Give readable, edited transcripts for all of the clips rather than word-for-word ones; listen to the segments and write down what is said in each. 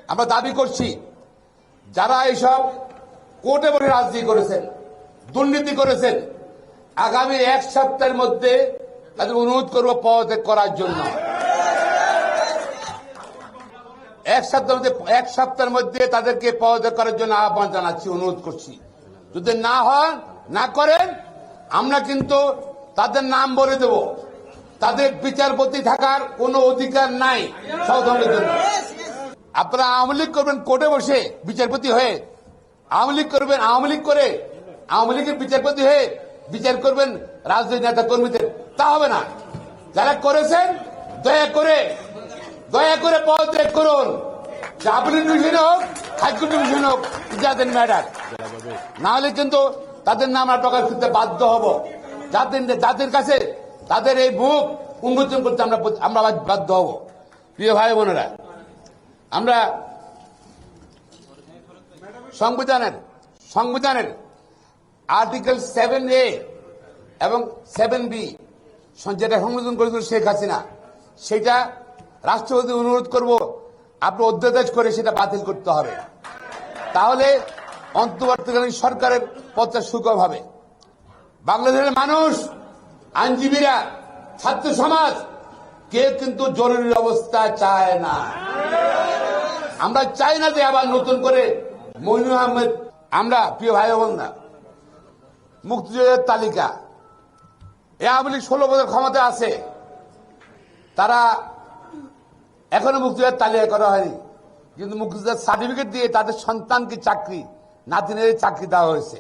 আমরা দাবি করছি যারা এইসব কোর্টে বসে রাজনীতি করেছেন, দুর্নীতি করেছেন, আগামী এক সপ্তাহের মধ্যে তাদের অনুরোধ করব পদত্যাগ করার জন্য। এক সপ্তাহের মধ্যে তাদেরকে পদত্যাগ করার জন্য আহ্বান জানাচ্ছি, অনুরোধ করছি। যদি না হন, না করেন, আমরা কিন্তু তাদের নাম বলে দেব। তাদের বিচারপতি থাকার কোনো অধিকার নাই সংসদের জন্য। আপনারা আওয়ামী লীগ করবেন কোর্টে বসে বিচারপতি হয়ে, আওয়ামী লীগ করবেন, আওয়ামী লীগ করে আওয়ামী লীগের বিচারপতি হয়ে বিচার করবেন রাজনৈতিক নেতা কর্মীদের, তা হবে না। যারা করেছেন দয়া করে পদত্যাগ করুন। আপিল ডিভিশনে হোক, হাইকোর্ট ডিভিশনে হোক, যাদের ম্যাটার না হলে কিন্তু তাদের নাম আমরা প্রকাশ করতে বাধ্য হব। যাদের কাছে তাদের এই মুখ উন্মোচন করতে আমরা বাধ্য হব। প্রিয় ভাই বোনেরা, আমরা সংবিধানের আর্টিকেল 7A এবং 7B যেটা সংশোধন করেছিল শেখ হাসিনা, সেটা রাষ্ট্রপতি অনুরোধ করব আপনি অধ্যাদেশ করে সেটা বাতিল করতে হবে। তাহলে অন্তর্বর্তীকালীন সরকারের পথটা সুগম হবে। বাংলাদেশের মানুষ, আইনজীবীরা, ছাত্র সমাজ কেউ কিন্তু জরুরি অবস্থা চায় না। আমরা চাই না যে আবার নতুন করে মইনুল আহমেদ। আমরা প্রিয় ভাই বোনরা, মুক্তিযোদ্ধার তালিকা, এ আওয়ামী লীগ 16 বছর ক্ষমতা আছে, তারা এখনো মুক্তিযোদ্ধার তালিকা করা হয়নি, কিন্তু মুক্তিযোদ্ধার সার্টিফিকেট দিয়ে তাদের সন্তানকে চাকরি, নাতিনের চাকরি দেওয়া হয়েছে।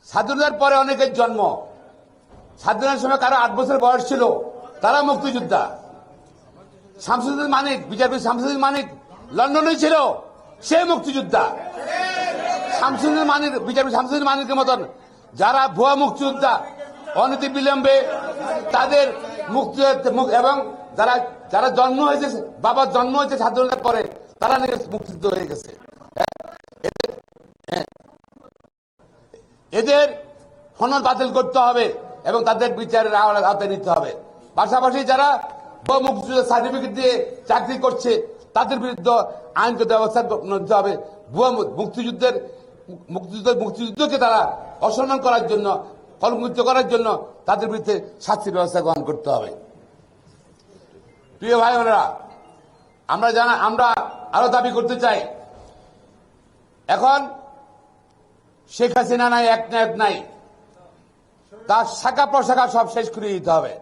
স্বাধীনতার পরে অনেকের জন্ম, স্বাধীনতার সময় কারো 8 বছর বয়স ছিল, তারা মুক্তিযোদ্ধা। শামসুদ্দিন মানিক, বিচারপতি শামসুদ্দিন মানিক লন্ডনে ছিল, সে মুক্তিযোদ্ধা। বিচারপতি শামসুদ্দিন মানিকের মতন যারা ভুয়া মুক্তিযোদ্ধা, অনতি বিলম্বে তাদের এবং যারা জন্ম হয়েছে, বাবার জন্ম হয়েছে স্বাধীনতার পরে, তারা মুক্তিযুদ্ধ হয়ে গেছে। এদের সনদ বাতিল করতে হবে এবং তাদের বিচারের আওতায় নিতে হবে। পাশাপাশি যারা মুক্তিযুদ্ধের সার্টিফিকেট দিয়ে চাকরি করছে, তাদের বিরুদ্ধে আইনগত ব্যবস্থা নিতে হবে। ভুয়া মুক্তিযুদ্ধকে তারা অসম্মান করার জন্য, কলঙ্কিত করার জন্য তাদের বিরুদ্ধে শাস্তির ব্যবস্থা গ্রহণ করতে হবে। প্রিয় ভাই বোনেরা, আমরা আরো দাবি করতে চাই, এখন শেখ হাসিনা নাই, একনায়ক নাই, তার শাখা প্রশাখা সব শেষ করে দিতে হবে।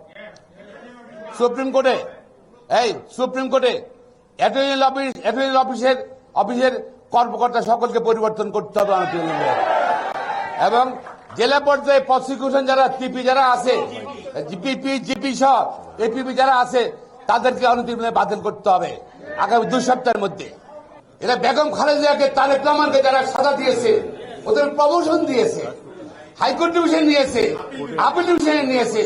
সুপ্রিম কোর্টে অ্যাটর্নি অফিসের কর্মকর্তা সকলকে পরিবর্তন করতে হবে এবং জেলা পর্যায়ে প্রসিকিউশন যারা পিপি যারা আছে, জিপি সহ এপিপি যারা আছে, তাদেরকে অনতিবিলম্বে বাতিল করতে হবে আগামী 2 সপ্তাহের মধ্যে। এরা বেগম খালেদাকে, তারেক রহমানকে যারা সাজা দিয়েছে, ওদের প্রমোশন দিয়েছে, হাইকোর্ট ডিভিশন নিয়েছে, আপিল ডিভিশনে নিয়েছে,